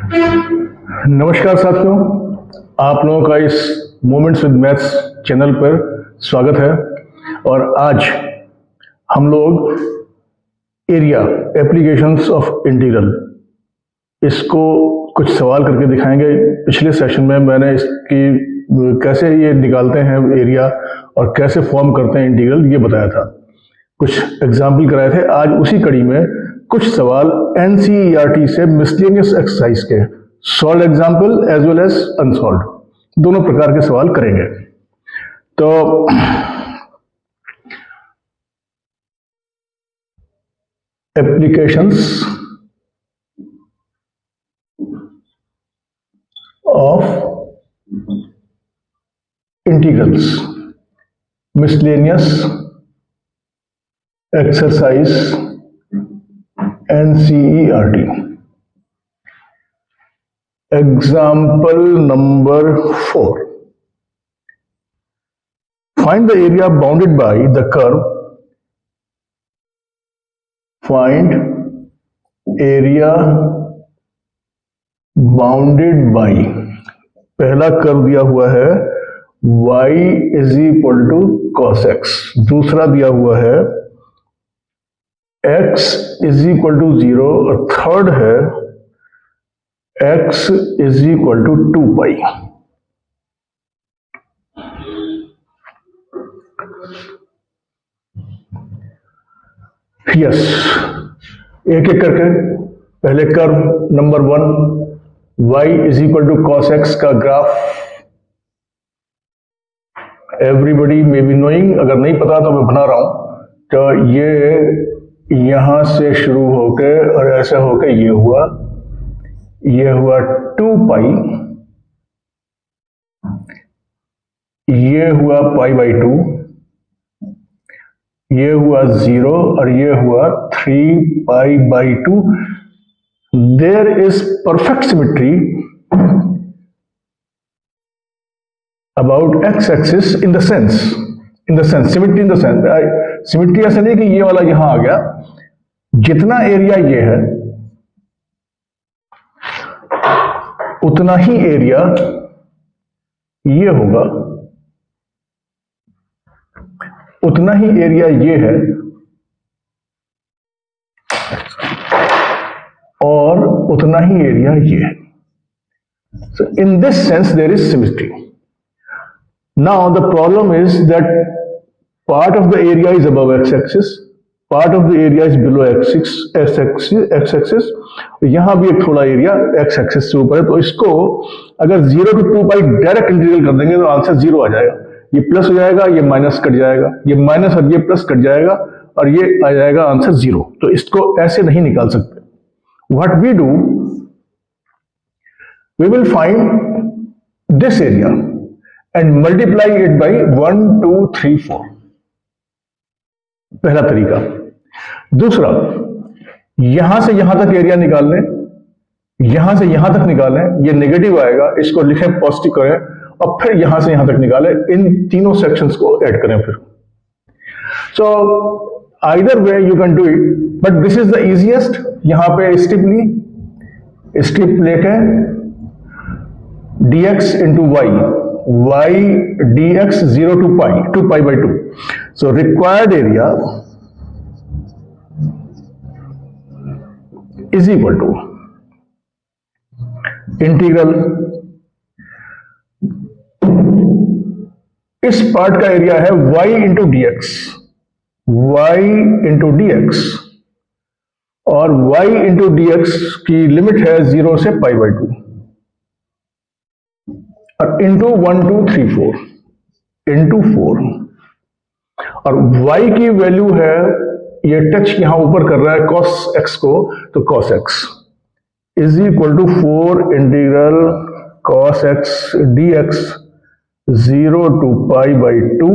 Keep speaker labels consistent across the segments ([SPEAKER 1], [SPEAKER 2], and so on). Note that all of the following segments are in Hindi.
[SPEAKER 1] नमस्कार साथियों, आप लोगों का इस मोमेंट्स विद मैथ्स चैनल पर स्वागत है। और आज हम लोग एरिया एप्लीकेशंस ऑफ इंटीग्रल इसको कुछ सवाल करके दिखाएंगे। पिछले सेशन में मैंने इसकी कैसे ये निकालते हैं एरिया और कैसे फॉर्म करते हैं इंटीग्रल ये बताया था, कुछ एग्जाम्पल कराए थे। आज उसी कड़ी में कुछ सवाल एनसीईआरटी से मिसलेनियस एक्सरसाइज के solved example as well as unsolved दोनों प्रकार के सवाल करेंगे। तो applications of integrals miscellaneous exercise NCERT. Example number 4. Find the area bounded by the curve. Find area bounded by. पहला कर्व दिया हुआ है y = cos x, दूसरा दिया हुआ है x = 0 और थर्ड है x = 2π। यस, एक एक करके पहले curve number 1 y = cos x का graph everybody may be knowing, अगर नहीं पता तो मैं बना रहा हूं। तो ये यहां से शुरू होके और ऐसा होके ये हुआ 2π, ये हुआ π/2, ये हुआ 0 और ये हुआ 3π/2। There is perfect symmetry about x axis in the sense symmetry in the sense, symmetry ऐसा नहीं कि ये वाला यहां आ गया, जितना एरिया ये है उतना ही एरिया ये होगा, उतना ही एरिया ये है और उतना ही एरिया ये है। So in this sense there is symmetry. Now the problem is that part of the area is above x-axis, part of the area is below x-axis। यहां भी एक थोड़ा एरिया x-axis से ऊपर है, तो इसको अगर 0 to 2π डायरेक्ट इंटीग्रल कर देंगे तो आंसर 0 आ जाएगा। ये प्लस हो जाएगा, ये माइनस कट जाएगा, ये माइनस और ये प्लस कट जाएगा और ये आ जाएगा आंसर 0। तो इसको ऐसे नहीं निकाल सकते। What we do, we will find this area and multiply it by 1, 2, 3, 4, पहला तरीका। दूसरा, यहां से यहां तक एरिया निकाल लें, यहां से यहां तक निकालें, ये नेगेटिव आएगा, इसको लिखें पॉजिटिव करें और फिर यहां से यहां तक निकालें, इन तीनों सेक्शंस को ऐड करें फिर। So either way you can do it, but this is the easiest. यहां पे स्ट्रिप लेके dx into y dx 0 to π, 2π/2। So required area is equal to integral, इस पार्ट का एरिया है y into dx और y into dx की लिमिट है 0 से π/2 और इंटू 1, 2, 3, 4 इंटू 4, और y की वैल्यू है, ये टच यहां ऊपर कर रहा है cos x को, तो cos x is equal to 4 integral cos x dx 0 to π/2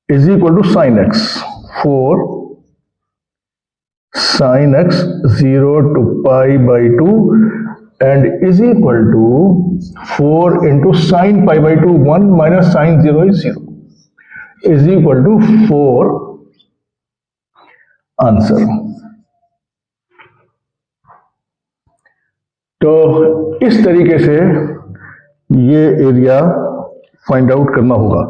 [SPEAKER 1] is equal to sin x, 4 sin x 0 to π/2 and is equal to 4 into sin π/2, 1 minus sin 0 is 0, is equal to 4 answer. तो इस तरीके से ये एरिया फाइंड आउट करना होगा।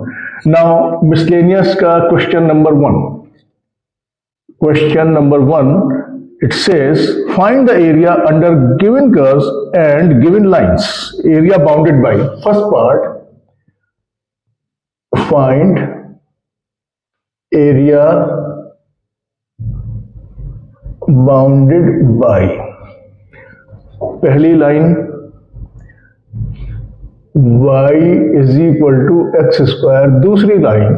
[SPEAKER 1] नाउ मिसलेनियस का question number 1, question number 1, it says find the area under given curves and given lines, area bounded by, first part, find area bounded by, पहली line y is equal to x square, दूसरी line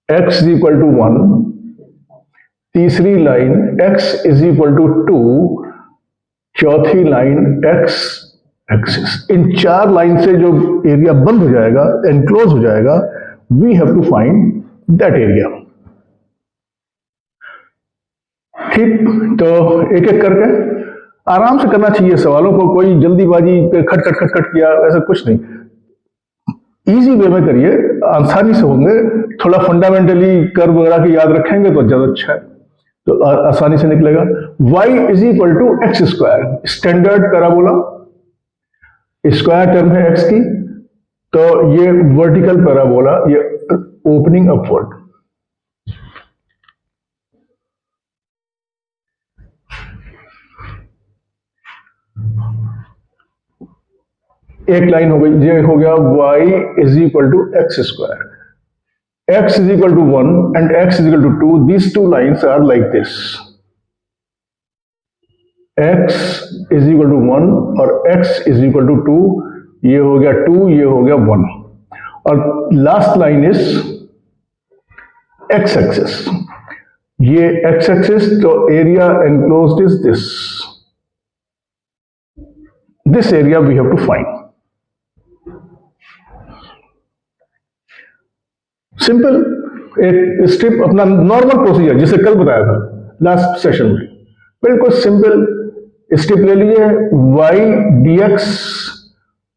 [SPEAKER 1] x is equal to 1, तीसरी line x is equal to 2, चौथी लाइन x एक्सिस। इन चार लाइन से जो एरिया बंद हो जाएगा, एनक्लोज हो जाएगा, we have to find that area. ठीक, तो एक एक करके आराम से करना चाहिए सवालों को, कोई जल्दीबाजी खट खट खट खट किया ऐसा कुछ नहीं, इजी वे में करिए, आसानी से होंगे। थोड़ा फंडामेंटली कर्व वगैरह की याद रखेंगे तो ज्यादा अच्छा है, तो आसानी से निकलेगा। y is equal to x square, standard parabola, square term है x की, तो ये वर्टिकल पैराबोला, ये ओपनिंग अपवर्ड। एक लाइन हो गई, ये हो गया y is equal to x square, x is equal to 1 and x is equal to 2. These two lines are like this. x is equal to 1 और x is equal to 2. ये हो गया 2, ये हो गया 1. और last line is x axis, ये x एक्सिस, तो area enclosed is this, this area we have to find. Simple, एक स्ट्रिप, अपना नॉर्मल प्रोसीजर जिसे कल बताया था लास्ट सेशन में, बिल्कुल सिंपल स्ट्रिप ले लिए, y dx,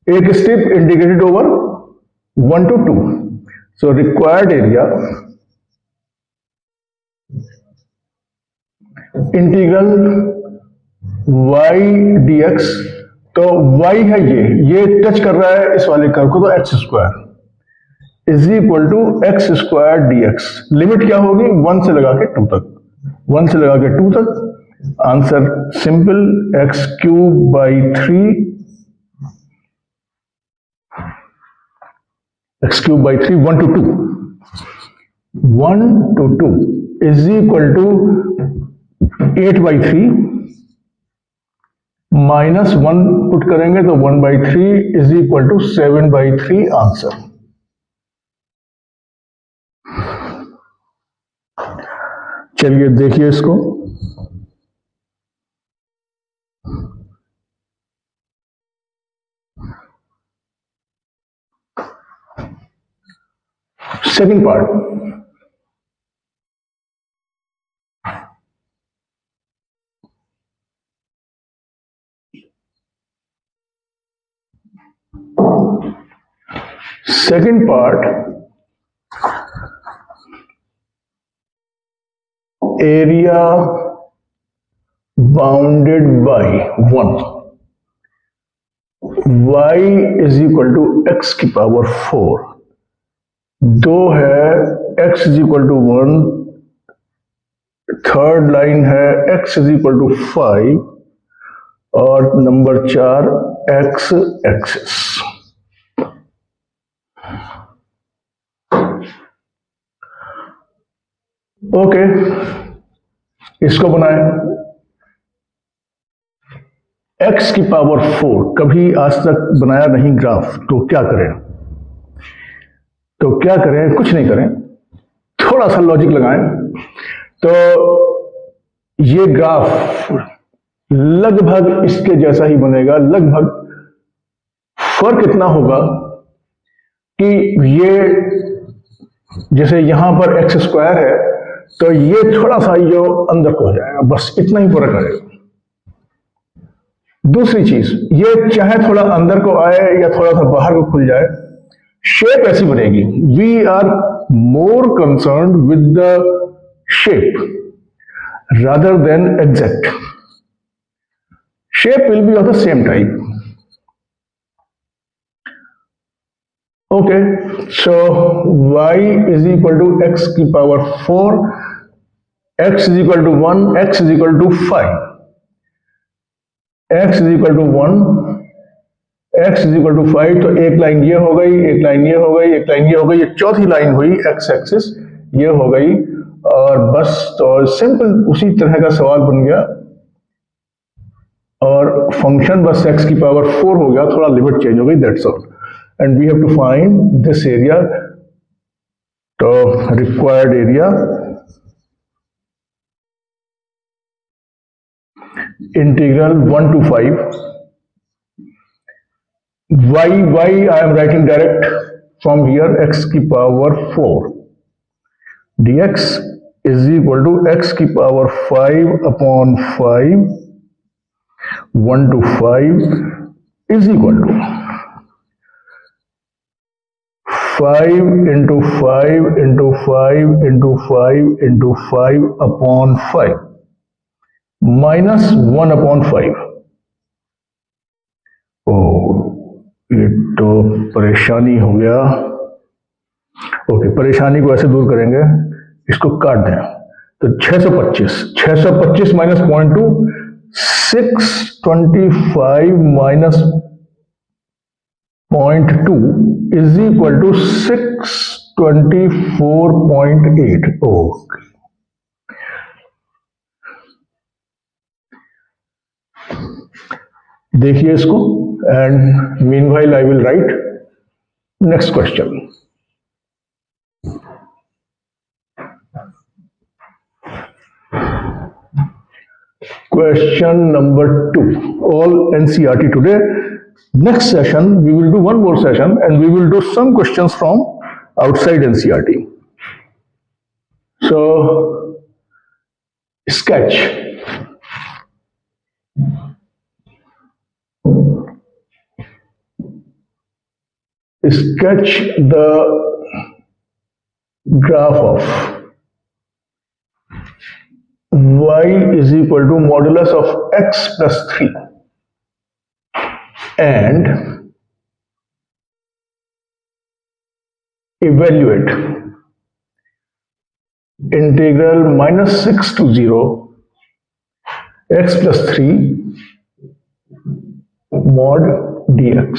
[SPEAKER 1] एक strip indicated over 1 to 2, so required area integral y dx, तो y है ये टच कर रहा है इस वाले कर्व को, तो x square is equal to x square dx। Limit क्या होगी? 1 से लगा के 2 तक, 1 से लगा के 2 तक। Answer simple, x cube by 3, x cube by 3, 1 to 2, 1 to 2 is equal to 8/3 minus 1 put करेंगे तो 1/3 इज इक्वल टू 7/3 आंसर। चलिए देखिए इसको, second part, second part, area bounded by 1, y is equal to x की पावर 4, 2 है x is equal to 1, third line है x इज इक्वल टू 5 और नंबर 4 x एक्सिस। ओके, इसको बनाएं। x की पावर 4 कभी आज तक बनाया नहीं ग्राफ, तो क्या करें? कुछ नहीं करें, थोड़ा सा लॉजिक लगाएं। तो ये ग्राफ लगभग इसके जैसा ही बनेगा, लगभग। फर्क इतना होगा कि ये जैसे यहां पर एक्स स्क्वायर है, तो ये थोड़ा सा ये अंदर को हो जाएगा, बस इतना ही फर्क आएगा। दूसरी चीज, ये चाहे थोड़ा अंदर को आए या थोड़ा सा बाहर को खुल जाए, शेप ऐसी बनेगी। We are more concerned with the shape rather than exact. shape will be of the same type. Okay, so y is equal to x की power 4, x is equal to 1, x is equal to 5, x is equal to 1, x is equal to 5, तो एक लाइन ये हो गई, एक लाइन ये हो गई, एक लाइन ये हो गई, ये चौथी लाइन हुई x एक्सिस, ये हो गई, और बस तो सिंपल उसी तरह का सवाल बन गया, और फंक्शन बस x की पावर 4 हो गया, थोड़ा लिमिट चेंज हो गई, that's all. And we have to find this area, the required area, integral 1 to 5, y I am writing direct from here, x की power 4, dx is equal to x की power 5 upon 5, 1 to 5 is equal to 5 into 5 into 5 into 5 into 5 upon 5 minus 1 upon 5. ये तो परेशानी हो गया. ओके, परेशानी को ऐसे दूर करेंगे, इसको काट दें, तो 625 minus 0.2, 625 minus 0.2 is equal to 624.8. Okay. देखिए इसको, and meanwhile I will write next question. Question number 2, all NCERT today. Next session, we will do one more session and we will do some questions from outside NCERT. So, sketch. Sketch the graph of y is equal to modulus of x plus 3. And evaluate integral minus 6 to 0 x plus 3 mod dx.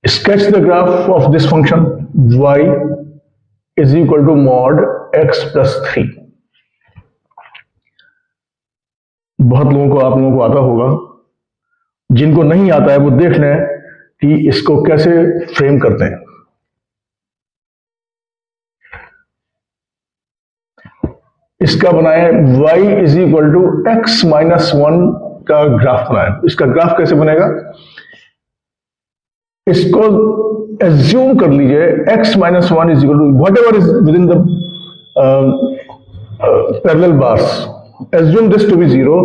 [SPEAKER 1] Sketch the graph of this function y is equal to mod x plus 3. बहुत लोगों को, आप लोगों को आता होगा, जिनको नहीं आता है वो देख लें कि इसको कैसे फ्रेम करते हैं. इसका बनाए y is equal to x minus 1 का ग्राफ बनाए. इसका ग्राफ कैसे बनेगा, इसको एज्यूम कर लीजिए x minus 1 is equal to whatever is within the parallel bars, assume this to be 0,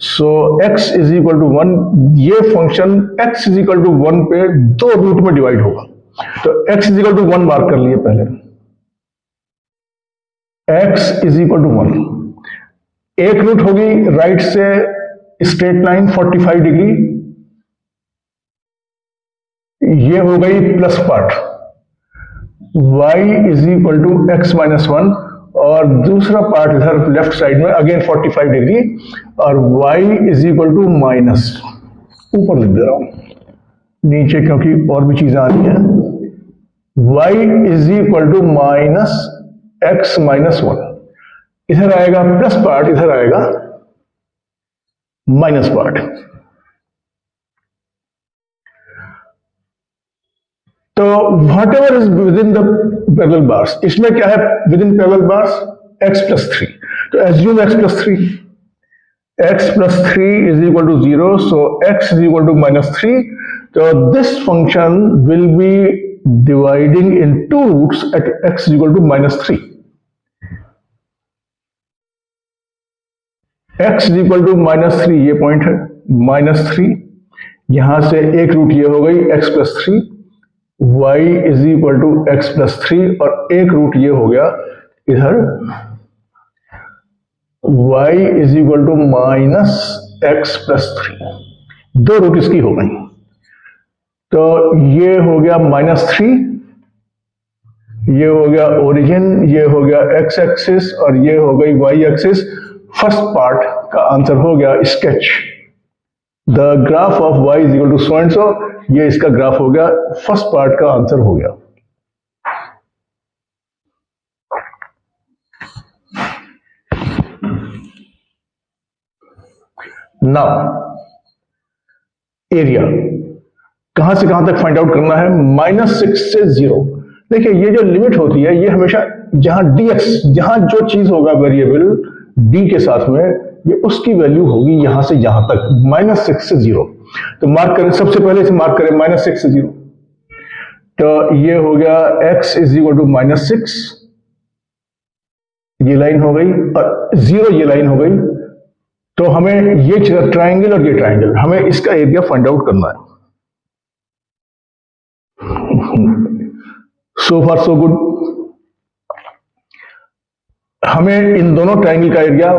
[SPEAKER 1] so x is equal to 1. ये function x is equal to 1 पे दो रूट में डिवाइड होगा, तो x is equal to 1 mark कर लिए पहले. x इज इक्वल टू 1, एक रूट होगी राइट से स्ट्रेट लाइन 45 डिग्री, ये हो गई plus part, y is equal to x minus 1, और दूसरा पार्ट इधर लेफ्ट साइड में अगेन 45 डिग्री, और y is equal to minus, ऊपर लिख दे रहा हूं नीचे क्योंकि और भी चीजें आ रही हैं, y is equal to minus x minus 1. इधर आएगा प्लस पार्ट, इधर आएगा माइनस पार्ट. तो whatever is within the parallel bars, इसमें क्या है within parallel bars, x plus 3, तो assume x plus 3, x plus 3 is equal to 0, so x is equal to minus 3. तो this function will be dividing in two roots at x is equal to -3. x is equal to -3, ये पॉइंट है, -3, यहां से एक रूट ये हो गई x + 3, y is equal to x + 3, और एक रूट ये हो गया इधर y is equal to -x + 3, दो रूट इसकी हो गई। तो ये हो गया -3, ये हो गया ओरिजिन, ये हो गया x एक्सिस, और ये हो गई y एक्सिस। फर्स्ट पार्ट का आंसर हो गया sketch. The graph of y is equal to so and so, ये इसका ग्राफ हो गया, फर्स्ट पार्ट का आंसर हो गया। नाउ एरिया कहां से कहां तक फाइंड आउट करना है? -6 से 0। देखिए ये जो लिमिट होती है ये हमेशा जहां dx, जहां जो चीज होगा वेरिएबल d के साथ में, ये उसकी वैल्यू होगी यहां से यहां तक, -6 से 0। तो मार्क करें, सबसे पहले से मार्क करें -6 से 0। तो ये हो गया x इज इक्वल टू -6, ये लाइन हो गई, और 0 ये लाइन हो गई। तो हमें ये ट्राइंगल और ये ट्राइंगल, हमें इसका एरिया फाइंड आउट करना है। सो फार सो गुड। हमें इन दोनों ट्राइंगल का एरिया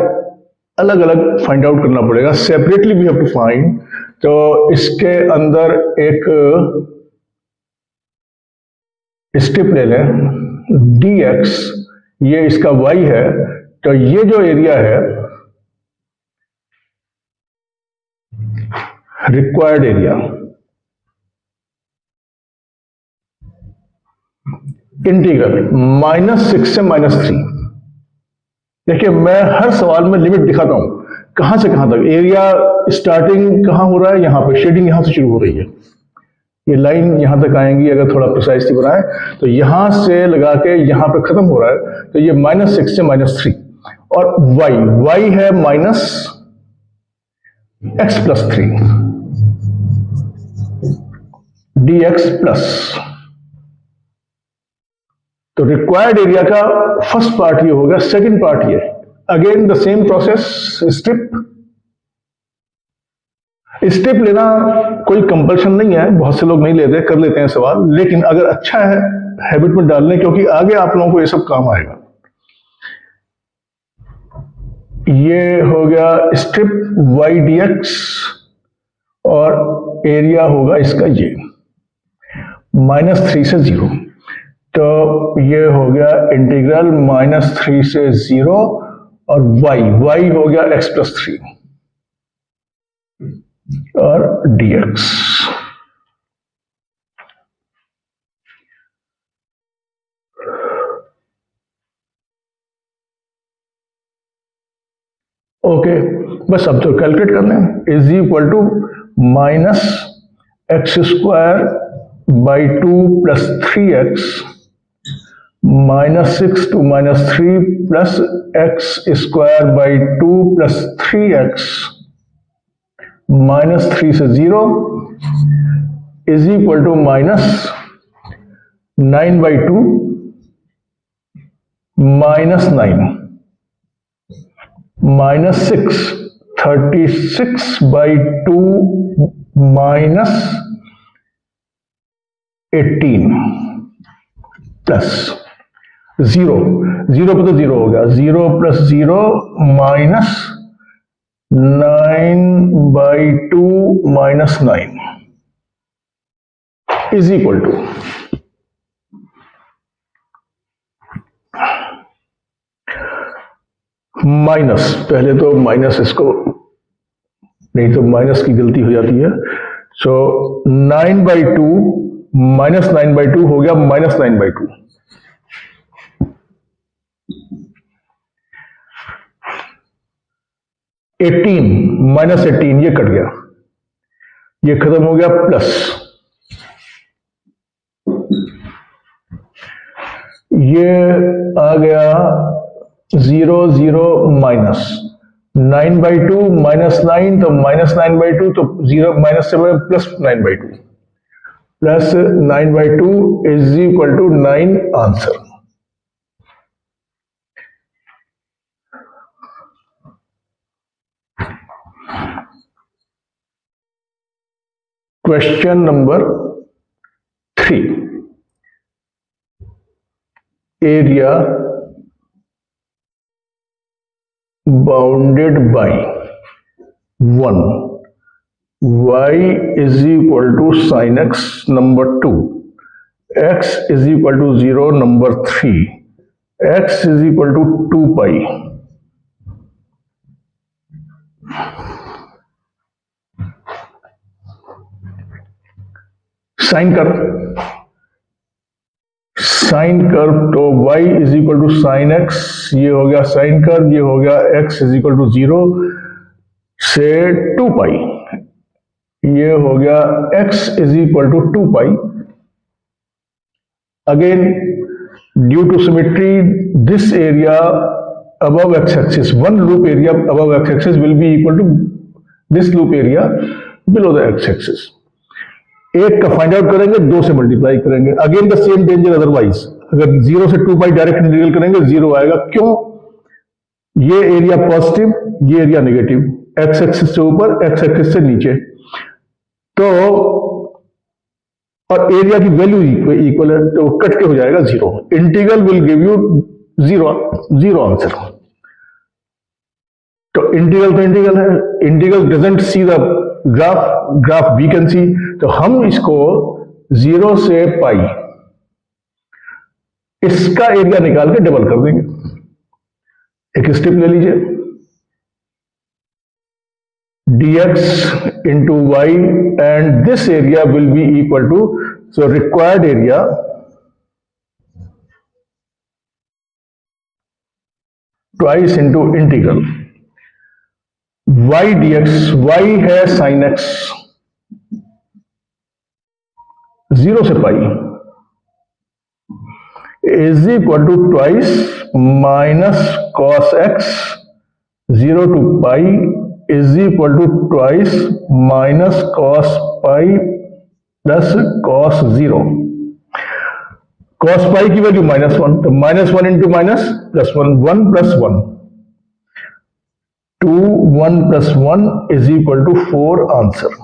[SPEAKER 1] अलग अलग फाइंड आउट करना पड़ेगा, separately we have to find. तो इसके अंदर एक स्टेप ले लें, dx, ये इसका y है, तो ये जो एरिया है रिक्वायर्ड एरिया, इंटीग्रल -6 से -3। देखिए मैं हर सवाल में लिमिट दिखाता हूं, कहां से कहां तक एरिया, स्टार्टिंग कहां हो रहा है, यहां पर शेडिंग यहां से शुरू हो रही है, ये लाइन यहां तक आएंगी। अगर थोड़ा प्रिसाइसली बनाएं तो यहां से लगा के यहां पे खत्म हो रहा है, तो ये -6 से -3, और y है -x + 3 dx प्लस। तो रिक्वायर्ड एरिया का फर्स्ट पार्ट ये होगा, सेकंड पार्ट ये, again the same process, step लेना कोई कंपल्शन नहीं है, बहुत से लोग नहीं लेते, कर लेते हैं सवाल, लेकिन अगर अच्छा है हैबिट में डालने, क्योंकि आगे आप लोगों को ये सब काम आएगा। ये हो गया स्ट्रिप y dx, और एरिया होगा इसका ये -3 से 0। तो ये हो गया इंटीग्रल -3 से 0, और y हो गया x + 3 और dx। ओके, बस अब तो कैलकुलेट करना है। Is equal to -x²/2 + 3x, -6 to -3 plus x²/2 + 3x, -3 से 0 इज इक्वल टू -9/2 -9, -6, 36/2 -18 प्लस 0, 0 पे तो 0 हो गया, 0 + 0 -9/2 -9 इज इक्वल टू माइनस, पहले तो माइनस इसको, नहीं तो माइनस की गलती हो जाती है। सो 9/2 -9/2 हो गया -9/2। -18 ये कट गया, ये खत्म हो गया, प्लस ये आ गया 0 0 माइनस 9/2 -9, तो -9/2, तो 0 माइनस से plus 9/2, plus 9/2 is equal to 9 answer. Question number 3, area bounded by 1, y is equal to sin x, number 2, x is equal to 0, number 3, x is equal to 2 pi। Sine curve तो y is equal to sine x, ये हो गया साइन कर्व, ये हो गया x इज इक्वल टू 0 से 2 पाई, ये हो गया x is equal to 2 pi. Again due to symmetry this area above x axis, one loop area above x axis will be equal to this loop area below the x axis। एक का फाइंड आउट करेंगे, 2 से मल्टीप्लाई करेंगे। Again the same danger otherwise, अगर 0 से 2 पाई डायरेक्ट इंटीग्रल करेंगे 0 आएगा। क्यों? ये एरिया पॉजिटिव, ये एरिया नेगेटिव, एक्स एक्सिस से ऊपर एक्स एक्सिस से नीचे, तो और एरिया की वैल्यू इक्वल है तो कट के हो जाएगा 0। Integral will give you 0 answer. तो इंटीग्रल है, integral doesn't see the graph we can see, तो हम इसको 0 से पाई इसका एरिया निकाल के डबल कर देंगे। एक स्टेप ले लीजिए, dx into y and this area will be equal to, so required area twice into integral y dx, y है sin x 0 से पाई is equal to twice minus cos x 0 to pi is equal to twice minus cos pi plus cos 0। cos pi की वैल्यू -1, तो -1 into minus plus 1, 1 plus 1, 2, 1 plus 1 is equal to 4 answer.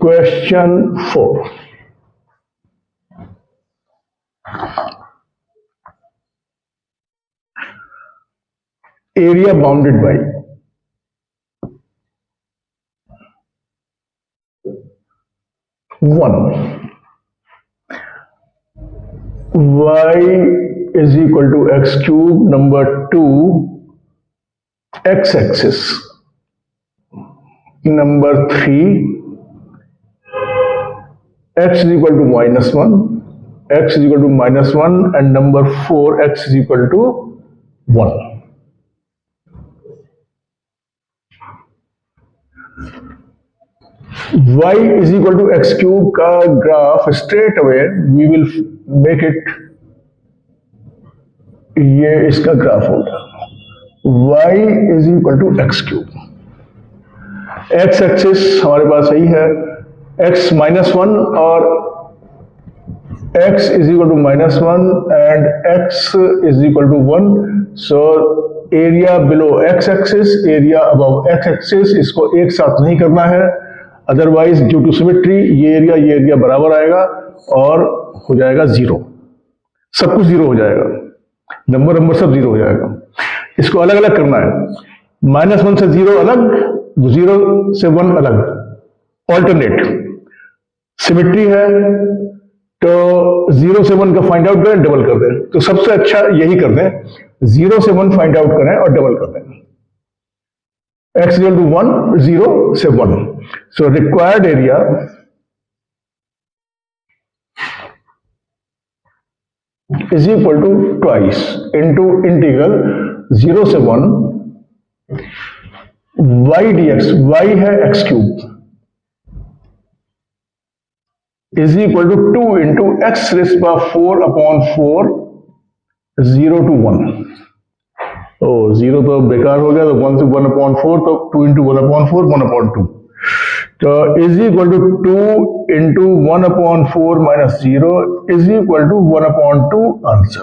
[SPEAKER 1] Question 4, area bounded by 1, y is equal to x cube, number 2, x axis, number 3, x is equal to -1, x is equal to -1, and number 4, x is equal to 1। y is equal to x cube का graph straight away we will make it, ये इसका ग्राफ होगा y is equal to x cube। x axis हमारे पास सही है, x -1 और x is equal to -1 and x is equal to 1, so area below x axis, area above x axis, इसको एक साथ नहीं करना है, अदरवाइज ड्यू टू सिमेट्री ये एरिया बराबर आएगा और हो जाएगा 0, सब कुछ 0 हो जाएगा, नंबर सब 0 हो जाएगा। इसको अलग अलग करना है, -1 से 0 अलग, 0 से 1 अलग, ऑल्टरनेट। सिमेट्री है तो 0 से 1 का फाइंड आउट करें, डबल कर दें, तो सबसे अच्छा यही कर दें, 0 से 1 फाइंड आउट करें और डबल कर दें। x equal to 1, 0 से 1, so required area is equal to twice into integral 0 से 1 y dx, y है x cube, is equal to 2 into x raise power 4 upon 4 0 to 1। ओ 0 तो बेकार हो गया, तो 1 से 1 अपॉन 4, तो 2 इंटू 1 अपॉन 4 1 अपॉन 2, तो is equal to 2 into 1 upon 4 minus 0 is equal to 1 upon 2 answer.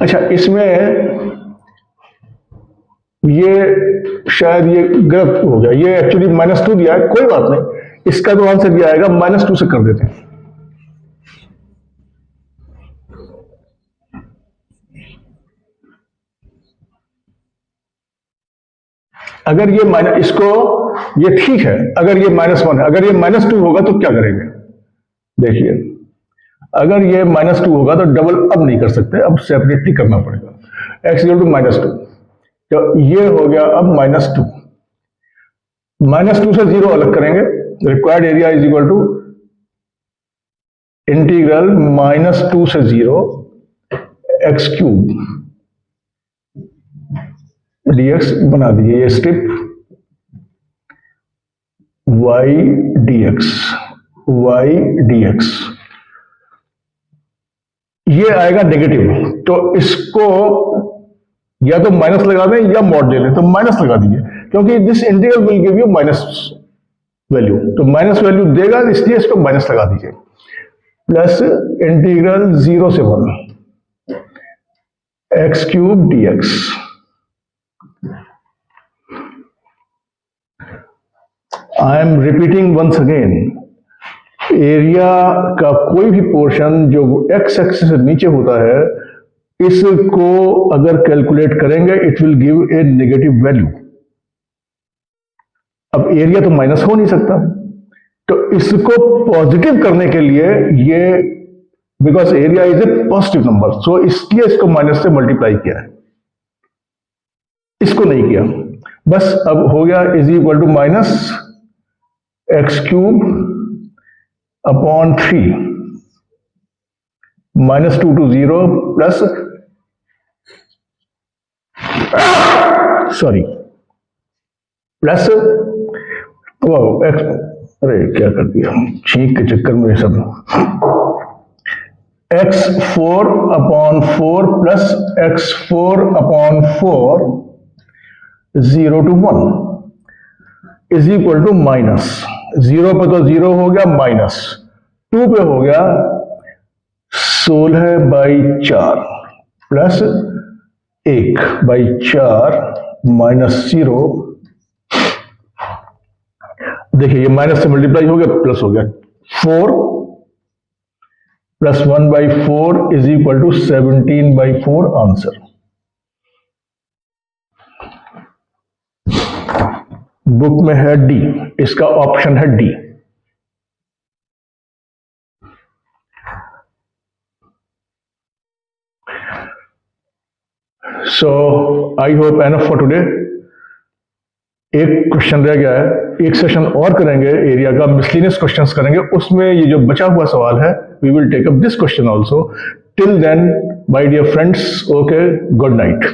[SPEAKER 1] अच्छा, इसमें ये शायद ये गलत हो गया, ये एक्चुअली -2 दिया है, कोई बात नहीं, इसका तो आंसर दिया आएगा -2 से कर देते हैं। अगर ये इसको ये ठीक है, अगर ये -1 है, अगर ये -2 होगा तो क्या करेंगे? देखिए, अगर ये -2 होगा तो डबल अब नहीं कर सकते, अब सेपरेटली करना पड़ेगा। x इक्वल टू -2, तो ये हो गया अब -2, -2 से 0 अलग करेंगे, required area is equal to integral -2 से 0 x क्यूब dx बना दीजिए, ये स्ट्रिप y dx, ये आएगा नेगेटिव, तो इसको या तो माइनस लगा दें या मॉड ले लें, तो माइनस लगा दीजिए, क्योंकि this integral will give you minus value, तो माइनस वैल्यू देगा, इसलिए इसको माइनस लगा दीजिए, प्लस इंटीग्रल 0 से 1 x cube dx। I am repeating once again, area का कोई भी पोर्शन जो x एक्सिस से नीचे होता है, इसको अगर कैलकुलेट करेंगे it will give a negative value. अब एरिया तो माइनस हो नहीं सकता, तो इसको पॉजिटिव करने के लिए ये, because area is a positive number, so इसलिए इसको माइनस से मल्टीप्लाई किया है, इसको नहीं किया। बस अब हो गया is equal to minus x cube upon 3 -2 to 0 plus plus x, अरे क्या कर दिया छींक के चक्कर में सब, x4 upon 4 plus x4 upon 4 0 to 1 is equal to minus 0 पे तो 0 हो गया, माइनस 2 पे हो गया 16/4 प्लस 1/4 माइनस 0। देखिए ये माइनस से मल्टीप्लाई हो गया, प्लस हो गया, 4 plus 1/4 is equal to 17/4 answer. Book में है डी, इसका ऑप्शन है D. So I hope enough for today. एक क्वेश्चन रह गया है, एक सेशन और करेंगे एरिया का, मिसलिनियस क्वेश्चंस करेंगे, उसमें ये जो बचा हुआ सवाल है we will take up this question also. Till then my dear friends, okay, good night.